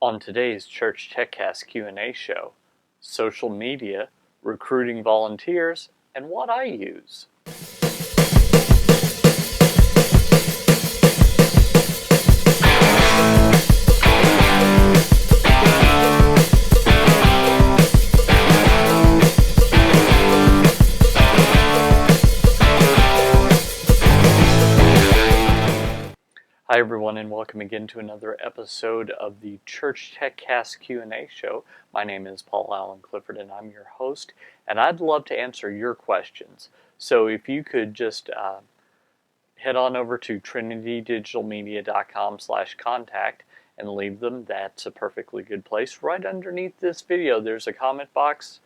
On today's ChurchTechCast Q&A show, social media, recruiting volunteers, and what I use. Hi everyone, and welcome again to another episode of the ChurchTechCast Q&A show. My name is Paul Allen Clifford and I'm your host, and I'd love to answer your questions. So if you could just head on over to trinitydigitalmedia.com/contact and leave them, that's a perfectly good place. Right underneath this video there's a comment box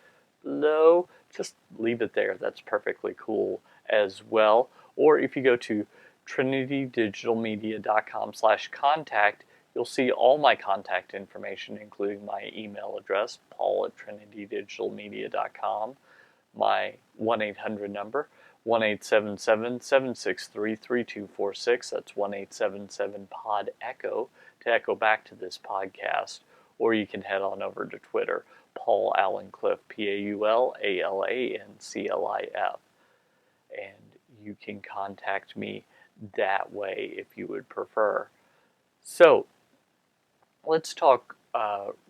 below. Just leave it there, that's perfectly cool as well. Or if you go to trinitydigitalmedia.com/contact, you'll see all my contact information, including my email address, paul@trinitydigitalmedia.com, my 1-800 number, 1-877-763-3246, that's 1-877-POD-ECHO, to echo back to this podcast, or you can head on over to Twitter, Paul Allen Cliff, PAULALANCLIF, and you can contact me that way if you would prefer. So let's talk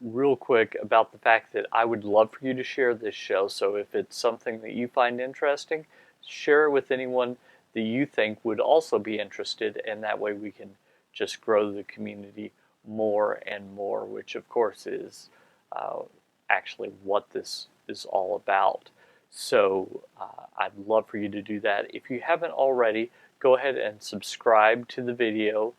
real quick about the fact that I would love for you to share this show. So if it's something that you find interesting, share it with anyone that you think would also be interested, and that way we can just grow the community more and more, which of course is actually what this is all about. So I'd love for you to do that. If you haven't already, go ahead and subscribe to the video.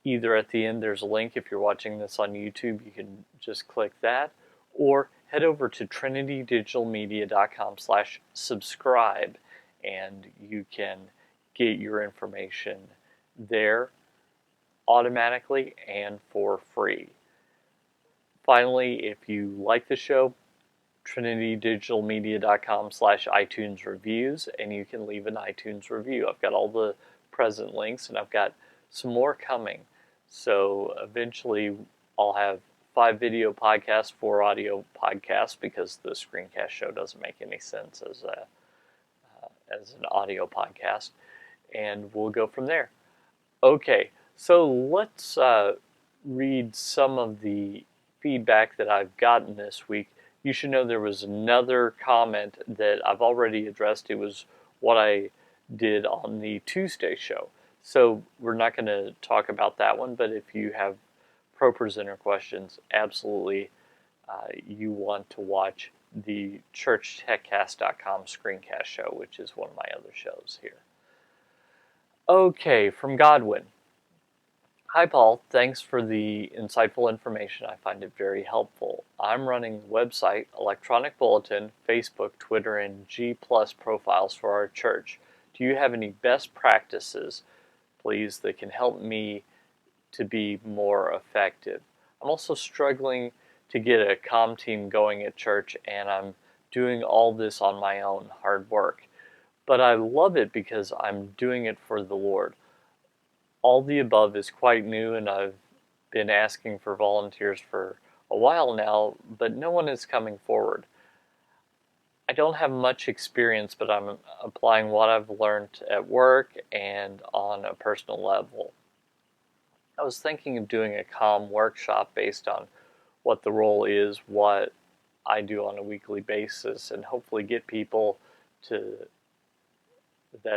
Either at the end there's a link. If you're watching this on YouTube, you can just click that, or head over to trinitydigitalmedia.com/subscribe and you can get your information there automatically and for free. Finally, if you like the show, trinitydigitalmedia.com/iTunes reviews, and you can leave an iTunes review. I've got all the present links, and I've got some more coming. So eventually I'll have 5 video podcasts, 4 audio podcasts, because the screencast show doesn't make any sense as an audio podcast, and we'll go from there. Okay, so let's read some of the feedback that I've gotten this week. You should know there was another comment that I've already addressed. It was what I did on the Tuesday show. So we're not going to talk about that one, but if you have pro-presenter questions, absolutely you want to watch the ChurchTechCast.com screencast show, which is one of my other shows here. Okay, from Godwin. Hi Paul, thanks for the insightful information. I find it very helpful. I'm running the website, electronic bulletin, Facebook, Twitter, and G+ profiles for our church. Do you have any best practices, please, that can help me to be more effective? I'm also struggling to get a comm team going at church, and I'm doing all this on my own, hard work. But I love it because I'm doing it for the Lord. All the above is quite new, and I've been asking for volunteers for a while now, but no one is coming forward. I don't have much experience, but I'm applying what I've learned at work and on a personal level. I was thinking of doing a Comm Workshop based on what the role is, what I do on a weekly basis, and hopefully get people that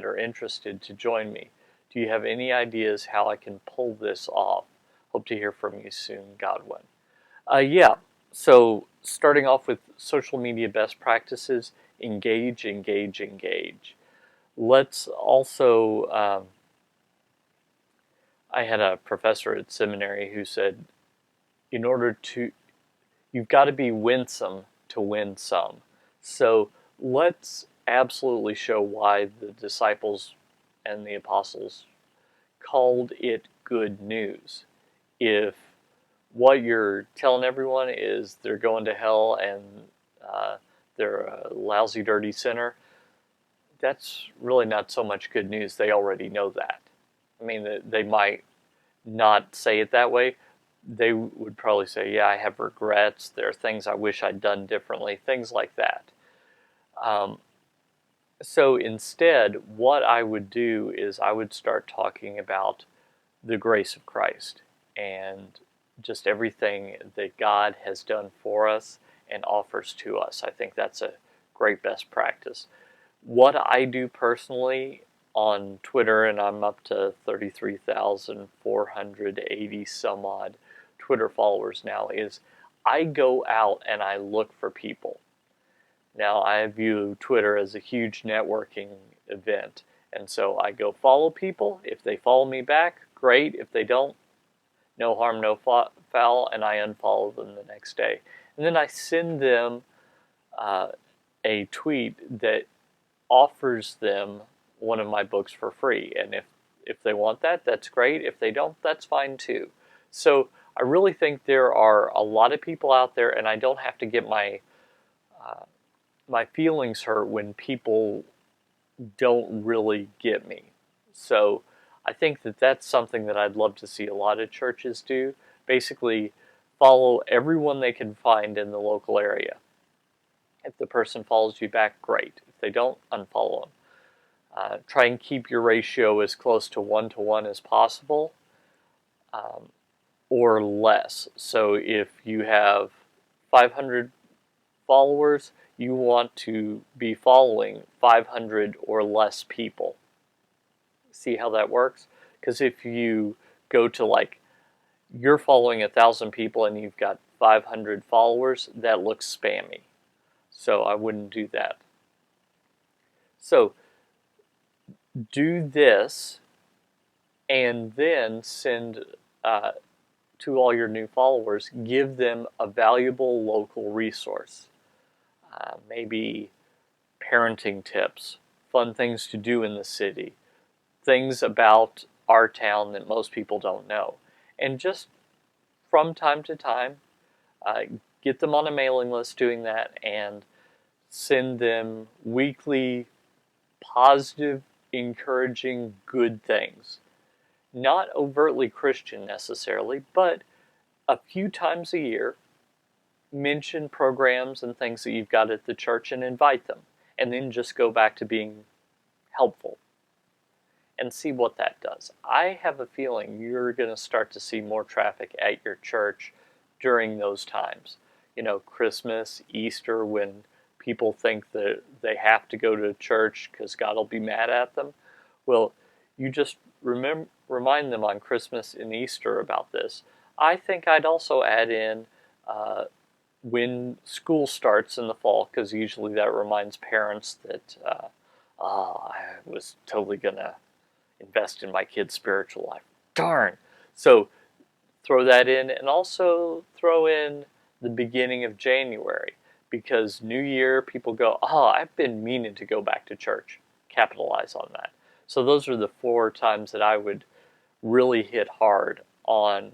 are interested to join me. Do you have any ideas how I can pull this off? Hope to hear from you soon, Godwin. Yeah, so starting off with social media best practices, engage. Let's also, I had a professor at seminary who said, you've got to be winsome to win some. So let's absolutely show why the disciples and the apostles called it good news. If what you're telling everyone is they're going to hell and they're a lousy, dirty sinner, that's really not so much good news. They already know that. I mean, they might not say it that way, they would probably say, yeah, I have regrets. There are things I wish I'd done differently, things like that. Um, so instead, what I would do is I would start talking about the grace of Christ and just everything that God has done for us and offers to us. I think that's a great best practice. What I do personally on Twitter, and I'm up to 33,480 some odd Twitter followers now, is I go out and I look for people. Now, I view Twitter as a huge networking event, and so I go follow people. If they follow me back, great. If they don't, no harm, no foul, and I unfollow them the next day. And then I send them a tweet that offers them one of my books for free. And if they want that, that's great. If they don't, that's fine too. So I really think there are a lot of people out there, and I don't have to get my feelings hurt when people don't really get me. So I think that that's something that I'd love to see a lot of churches do. Basically, follow everyone they can find in the local area. If the person follows you back, great. If they don't, unfollow them. Try and keep your ratio as close to 1-to-1 as possible, or less. So if you have 500 followers, you want to be following 500 or less people. See how that works? Because if you go to like, you're following 1,000 people and you've got 500 followers, that looks spammy. So I wouldn't do that. So do this and then send to all your new followers, give them a valuable local resource. Maybe parenting tips, fun things to do in the city, things about our town that most people don't know. And just from time to time, get them on a mailing list doing that and send them weekly positive, encouraging, good things. Not overtly Christian necessarily, but a few times a year, mention programs and things that you've got at the church and invite them. And then just go back to being helpful and see what that does. I have a feeling you're going to start to see more traffic at your church during those times. You know, Christmas, Easter, when people think that they have to go to church because God will be mad at them. Well, you just remind them on Christmas and Easter about this. I think I'd also add in when school starts in the fall, because usually that reminds parents that I was totally going to invest in my kid's spiritual life. Darn! So throw that in, and also throw in the beginning of January, because New Year, people go, I've been meaning to go back to church. Capitalize on that. So those are the 4 times that I would really hit hard on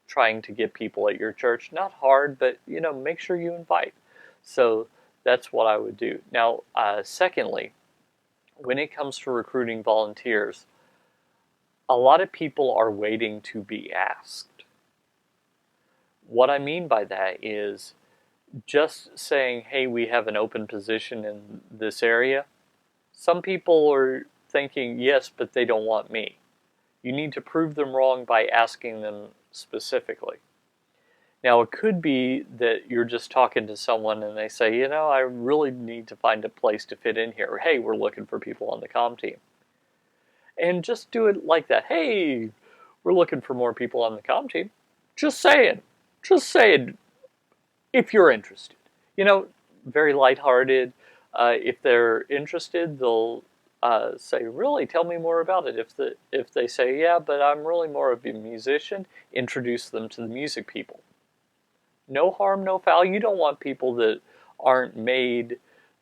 trying to get people at your church. Not hard, but make sure you invite. So that's what I would do. Now, secondly, when it comes to recruiting volunteers, a lot of people are waiting to be asked. What I mean by that is just saying, hey, we have an open position in this area. Some people are thinking, yes, but they don't want me. You need to prove them wrong by asking them specifically. Now, it could be that you're just talking to someone and they say, I really need to find a place to fit in here. Hey, we're looking for people on the comm team. And just do it like that. Hey, we're looking for more people on the comm team. Just saying. If you're interested. Very lighthearted. If they're interested, they'll say, really, tell me more about it. If they say, yeah, but I'm really more of a musician, introduce them to the music people. No harm, no foul. You don't want people that aren't made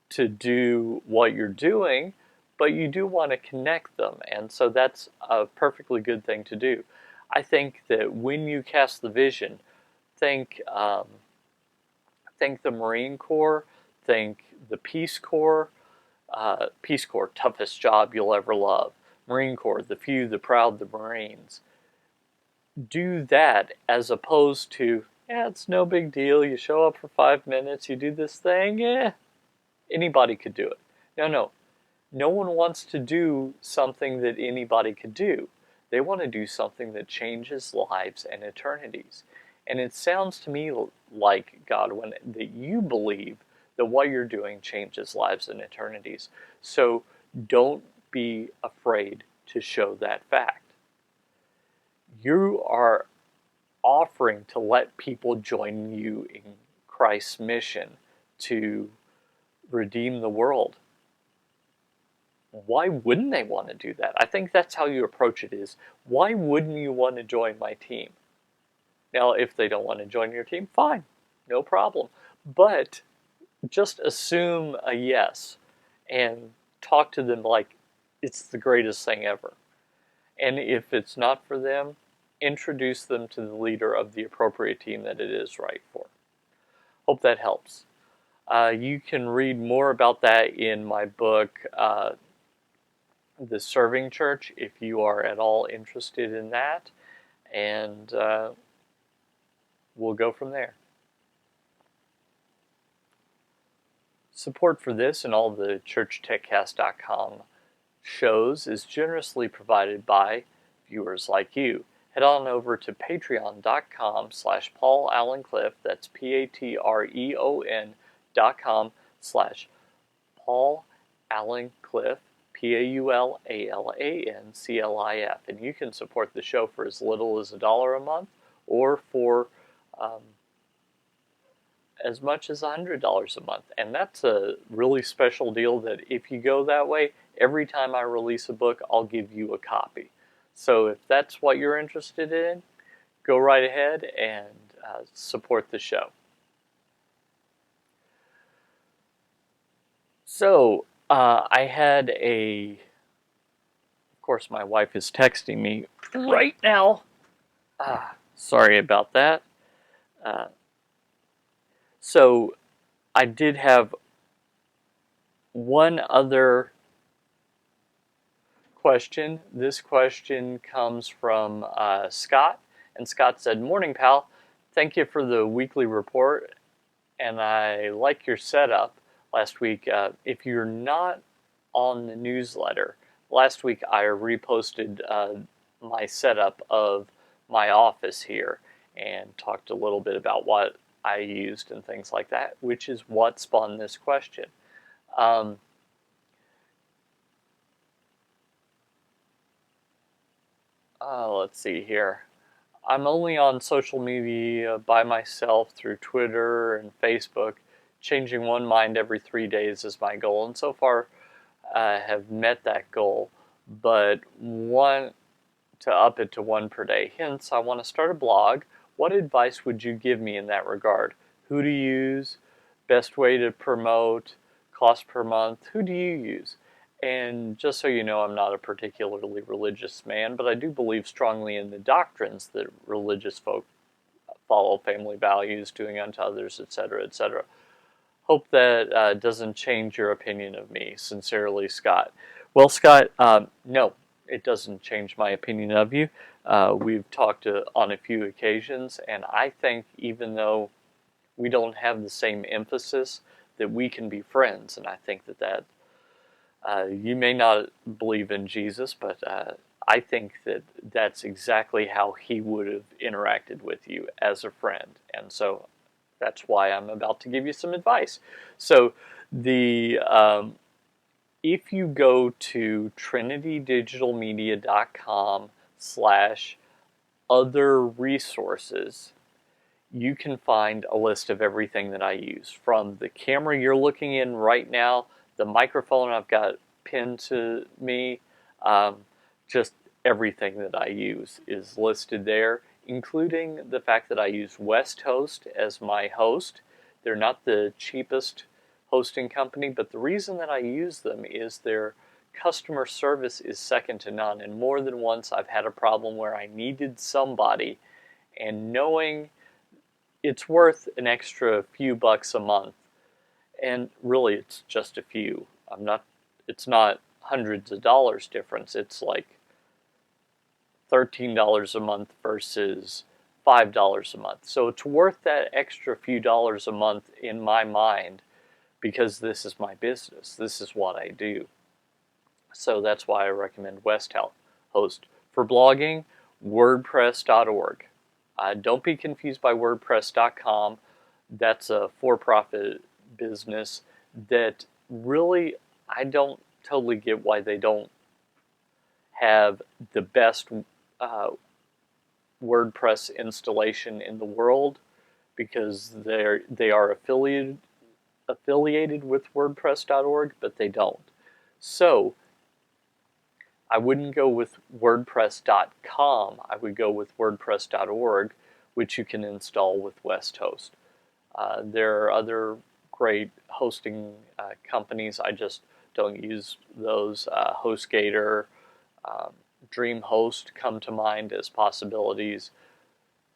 to do what you're doing, but you do want to connect them. And so that's a perfectly good thing to do. I think that when you cast the vision, think the Marine Corps, think the Peace Corps. Peace Corps, toughest job you'll ever love. Marine Corps, the few, the proud, the Marines. do that as opposed to, yeah, it's no big deal. You show up for 5 minutes, you do this thing, yeah, anybody could do it. No. No one wants to do something that anybody could do. They want to do something that changes lives and eternities. And it sounds to me like, Godwin, that you believe that what you're doing changes lives and eternities. So don't be afraid to show that fact. You are offering to let people join you in Christ's mission to redeem the world. Why wouldn't they want to do that? I think that's how you approach it is, why wouldn't you want to join my team? Now, if they don't want to join your team, fine, no problem. But just assume a yes and talk to them like it's the greatest thing ever. And if it's not for them, introduce them to the leader of the appropriate team that it is right for. Hope that helps. You can read more about that in my book, The Serving Church, if you are at all interested in that. And we'll go from there. Support for this and all the ChurchTechCast.com shows is generously provided by viewers like you. Head on over to patreon.com/Paul Allen Cliff. That's patreon.com/Paul Allen Cliff, PAULALANCLIF. And you can support the show for as little as $1 a month or for as much as $100 a month. And that's a really special deal that if you go that way, every time I release a book, I'll give you a copy. So if that's what you're interested in, go right ahead and support the show. So I had of course my wife is texting me right now. Sorry about that. So I did have one other question. This question comes from Scott. And Scott said, "Morning, pal. Thank you for the weekly report. And I like your setup last week. If you're not on the newsletter, last week I reposted my setup of my office here and talked a little bit about what I used and things like that, which is what spawned this question. Let's see here. I'm only on social media by myself through Twitter and Facebook. Changing one mind every 3 days is my goal, and so far I have met that goal, but want to up it to one per day. Hence, I want to start a blog. What advice would you give me in that regard? Who to use? Best way to promote? Cost per month? Who do you use? And just so you know, I'm not a particularly religious man, but I do believe strongly in the doctrines that religious folk follow: family values, doing unto others, etc., etc. Hope that doesn't change your opinion of me. Sincerely, Scott." Well, Scott, no, it doesn't change my opinion of you. We've talked on a few occasions, and I think even though we don't have the same emphasis, that we can be friends, and I think that you may not believe in Jesus, but I think that that's exactly how he would have interacted with you as a friend. And so that's why I'm about to give you some advice. So if you go to trinitydigitalmedia.com/other resources, you can find a list of everything that I use, from the camera you're looking in right now, the microphone I've got pinned to me, just everything that I use is listed there, including the fact that I use West Host as my host. They're not the cheapest hosting company, but the reason that I use them is their customer service is second to none. And more than once I've had a problem where I needed somebody, and knowing it's worth an extra few bucks a month, and really it's just a few. It's not hundreds of dollars difference. It's like $13 a month versus $5 a month. So it's worth that extra few dollars a month in my mind because this is my business. This is what I do. So that's why I recommend Host. For blogging, WordPress.org. Don't be confused by WordPress.com. That's a for-profit business that really, I don't totally get why they don't have the best WordPress installation in the world, because they are affiliated with WordPress.org, but they don't. So I wouldn't go with WordPress.com. I would go with WordPress.org, which you can install with Host. There are other great hosting companies. I just don't use those. HostGator, DreamHost come to mind as possibilities.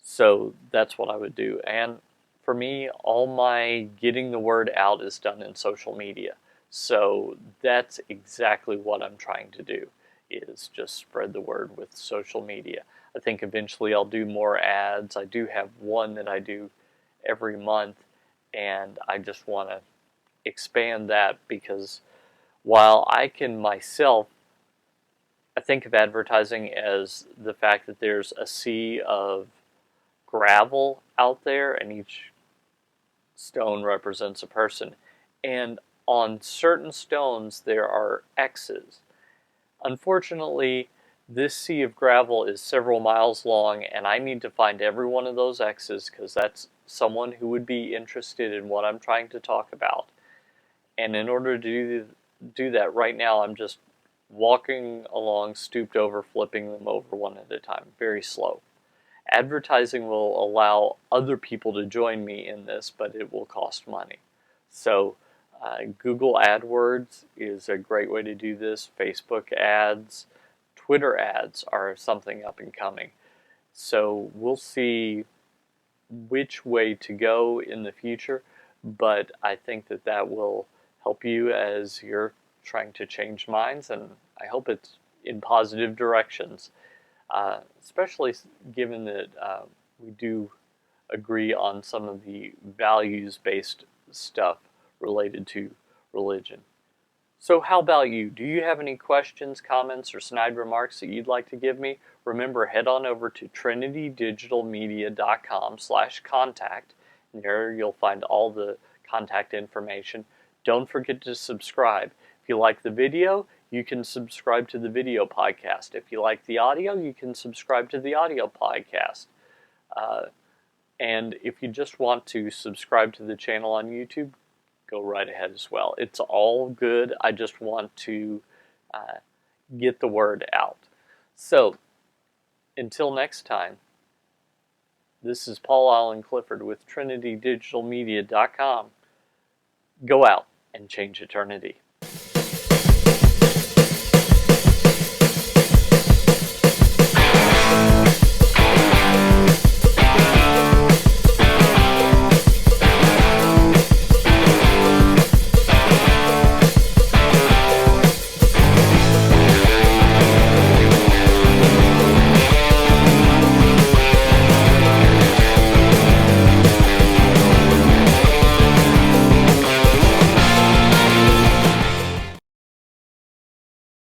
So that's what I would do. And for me, all my getting the word out is done in social media. So that's exactly what I'm trying to do, is just spread the word with social media. I think eventually I'll do more ads. I do have one that I do every month, and I just want to expand that, because while I can myself, I think of advertising as the fact that there's a sea of gravel out there and each stone represents a person. And on certain stones there are X's. Unfortunately, this sea of gravel is several miles long, and I need to find every one of those X's, because that's someone who would be interested in what I'm trying to talk about. And in order to do that right now, I'm just walking along, stooped over, flipping them over one at a time, very slow. Advertising will allow other people to join me in this, but it will cost money. So Google AdWords is a great way to do this. Facebook ads, Twitter ads are something up and coming. So we'll see which way to go in the future, but I think that that will help you as you're trying to change minds, and I hope it's in positive directions, especially given that we do agree on some of the values-based stuff related to religion. So how about you? Do you have any questions, comments, or snide remarks that you'd like to give me? Remember, head on over to trinitydigitalmedia.com/contact, and there you'll find all the contact information. Don't forget to subscribe. If you like the video, you can subscribe to the video podcast. If you like the audio, you can subscribe to the audio podcast. And if you just want to subscribe to the channel on YouTube, go right ahead as well. It's all good. I just want to get the word out. So, until next time, this is Paul Allen Clifford with trinitydigitalmedia.com. Go out and change eternity.